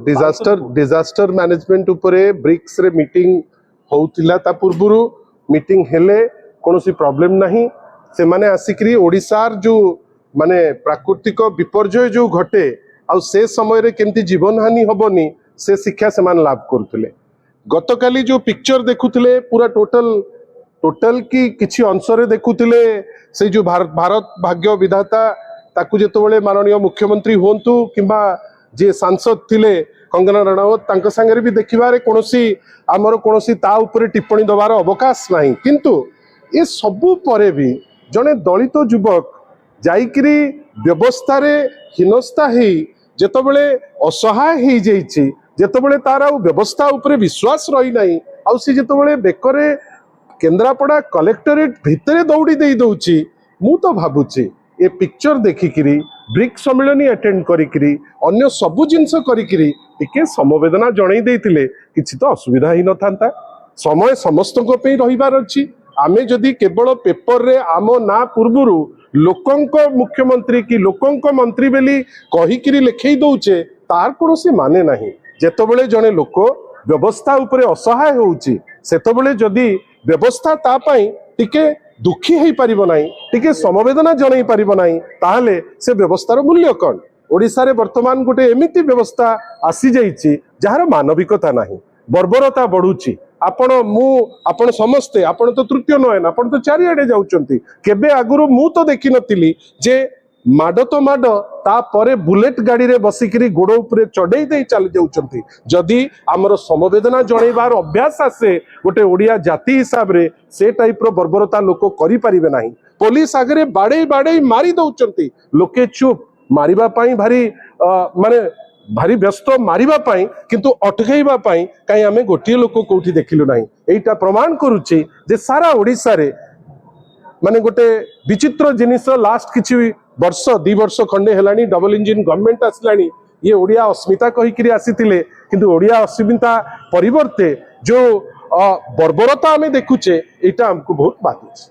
Disaster management उपरे BRICS रे meeting होउतिला ता पूर्वरु मीटिंग हेले कोनोसी प्रॉब्लम नहीं से माने आसिकरी ओडिसार जो माने प्राकृतिक विपर्यय जो घटे आ से समय रे केमती जीवन हानि होबनी से शिक्षा से मान लाभ करथले गतकाली जो पिक्चर देखुथिले पूरा टोटल की किछि अंश रे देखुथिले से जो भारत भाग्य विधाता ताकू जेतबेले माननीय मुख्यमंत्री होंतु किंबा जे सांसद थिले कंगना रणावत तांका संगे भी देखिबारे कोनोसी आमर कोनोसी ता ऊपर टिप्पणी दबार अवकाश नहीं किंतु ये सबु परे भी जने दलित युवक जाइकरी व्यवस्था रे हिनस्ता ही जेतबेले असहाय ही जाइछि जेतबेले तार आ व्यवस्था ऊपर विश्वास रही नहीं आ सी जेतबेले बेकरे केन्द्रापड़ा कलेक्टरेट भितरे दौड़ी दे दउछि मु तो भाबुछि ए पिक्चर देखिकिरी ब्रिक सम्मेलनी अटेंड करिकिरी अन्य सबु जिनस करिकिरी टिके समवेदना जणै देइतिले किछि तो असुविधा ही न थांता समय समस्त को पे रहिबार अछि आमे जदि केवल पेपर रे आम ना पूर्वरु लोकंक मुख्यमंत्री की लोकंक मंत्री बेली कहिकिरी लिखै दउचे तार कोनोसी माने नाही जेतबेले जणे लोक व्यवस्था उपरे असहाय होउची सेतबेले जदि व्यवस्था ता पई टिके दुखी हो पारिबो नाही टिके समवेदना जणै पारिबो नाही ताहले से व्यवस्थार मूल्य कौन ओडिसा रे वर्तमान गोटे एमिति व्यवस्था आसी जाइछि जहार मानविकता नाही बर्बरता बढ़ुची आपण समस्ते आपण तो तृतीय नयन आपण तो चारिआडे जाउचंती केबे आगुरु मु तो देखि नथिली जे माड तो माड ता परे बुलेट गाड़ी रे बसिकरी गोड़ उपरे चढ़ई दे चली जाउचंती जदि आमर समवेदना जणैबार अभ्यास आसे गोटे ओडिया जाति हिसाब रे से टाइप रो बर्बरता लोक करि परिबे नाही पुलिस आगरे बाड़े मारी दउचंती लोके चुप मारिबा पई भारी माने भारी व्यस्त मारिबा पई किंतु अटकैबा पई काई आमे गोटिए लोक कोठी देखिलु नाही एटा प्रमाण करूची जे सारा ओडिसा रे माने गोटे विचित्र जिनिस लास्ट किछि वर्ष 2 वर्ष खंडे हेलानी डबल इंजिन गवर्नमेंट आसलानी ये ओडिया अस्मिता कहिकिरी आसीतिले किंतु ओडिया अस्मिता परिवर्ते जो बर्बरता आमे देखुचे एटा हमको बहुत बाधुची।